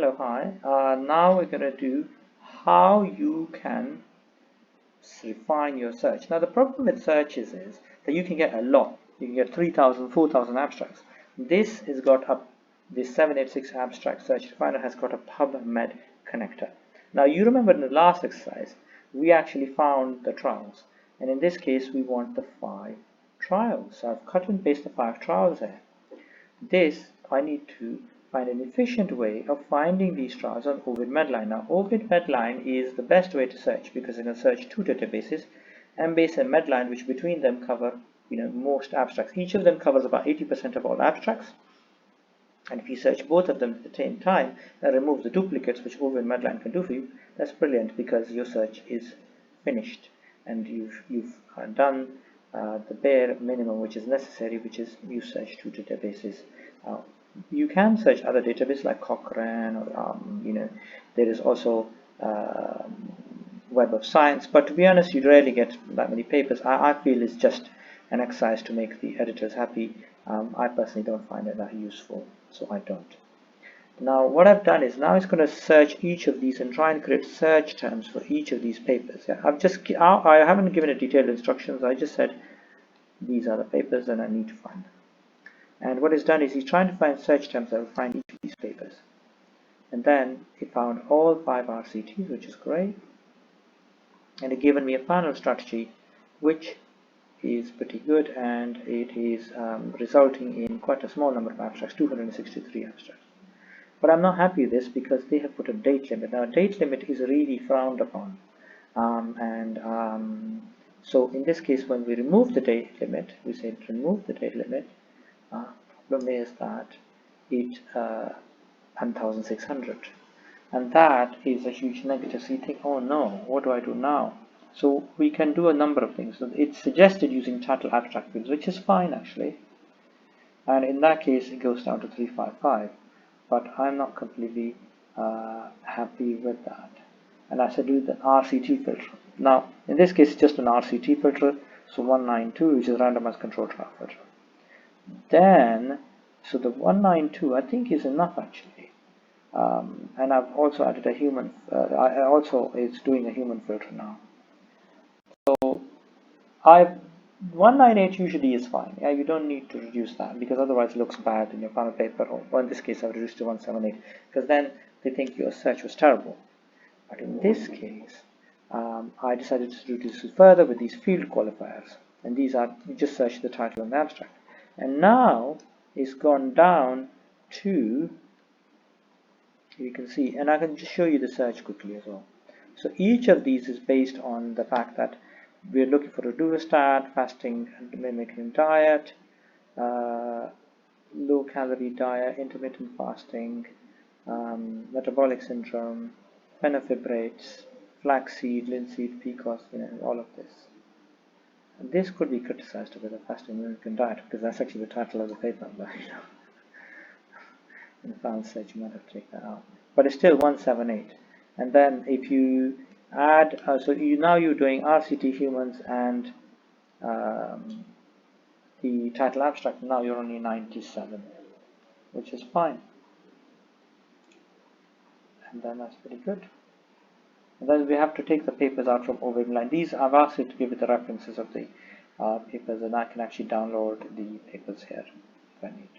Hello, hi. Now we're going to do how you can refine your search. Now the problem with searches is that you can get a lot. You can get 3,000, 4,000 abstracts. This has got a this 786 abstract search refiner has got a PubMed connector. Now you remember in the last exercise we actually found the trials, and in this case we want the 5 trials. So I've cut and pasted the 5 trials here. This, I need to find an efficient way of finding these trials on Ovid Medline. Now, Ovid Medline is the best way to search because it can search 2 databases, Embase and Medline, which between them cover most abstracts. Each of them covers about 80% of all abstracts. And if you search both of them at the same time and remove the duplicates, which Ovid Medline can do for you, that's brilliant because your search is finished and you've done the bare minimum which is necessary, which is you search 2 databases. You can search other databases like Cochrane, or there is also Web of Science, but to be honest, you rarely get that many papers. I feel it's just an exercise to make the editors happy. I personally don't find it that useful, so I don't. Now what I've done is now it's going to search each of these and try and create search terms for each of these papers. Yeah, I haven't given it detailed instructions. I just said these are the papers and I need to find them. And what it's done is he's trying to find search terms that will find each of these papers. And then he found all 5 RCTs, which is great. And it given me a final strategy, which is pretty good, and it is resulting in quite a small number of abstracts, 263 abstracts. But I'm not happy with this because they have put a date limit. Now, a date limit is really frowned upon. So in this case, when we remove the date limit, we said remove the date limit. Problem is that it 1600, and that is a huge negative. So you think, oh no, what do I do now? So we can do a number of things. So it's suggested using title abstract fields, which is fine actually. And in that case, it goes down to 355. But I'm not completely happy with that. And I said do the RCT filter. Now, in this case, it's just an RCT filter. So 192, which is randomized control trial filter. Then, so the 192, I think is enough actually. And I've also added a human, it's doing a human filter now. So 198 usually is fine. Yeah, you don't need to reduce that because otherwise it looks bad in your final paper, or in this case I've reduced to 178 because then they think your search was terrible. But in this case, I decided to reduce it further with these field qualifiers, and these are, you just search the title and the abstract. And now it's gone down to, you can see, and I can just show you the search quickly as well. So each of these is based on the fact that we're looking for rodulastat, fasting and mimicking diet, low calorie diet, intermittent fasting, metabolic syndrome, fenofibrates, flaxseed, linseed, PCOS, all of this. And this could be criticized with a fasting mimicking diet because that's actually the title of the paper, but in the final search you might have to take that out. But it's still 178. And then if you add, so now you're doing RCT humans and the title abstract, now you're only 97, which is fine. And then that's pretty good. And then we have to take the papers out from Ovid Medline. These I've asked you to give it the references of the papers, and I can actually download the papers here if I need.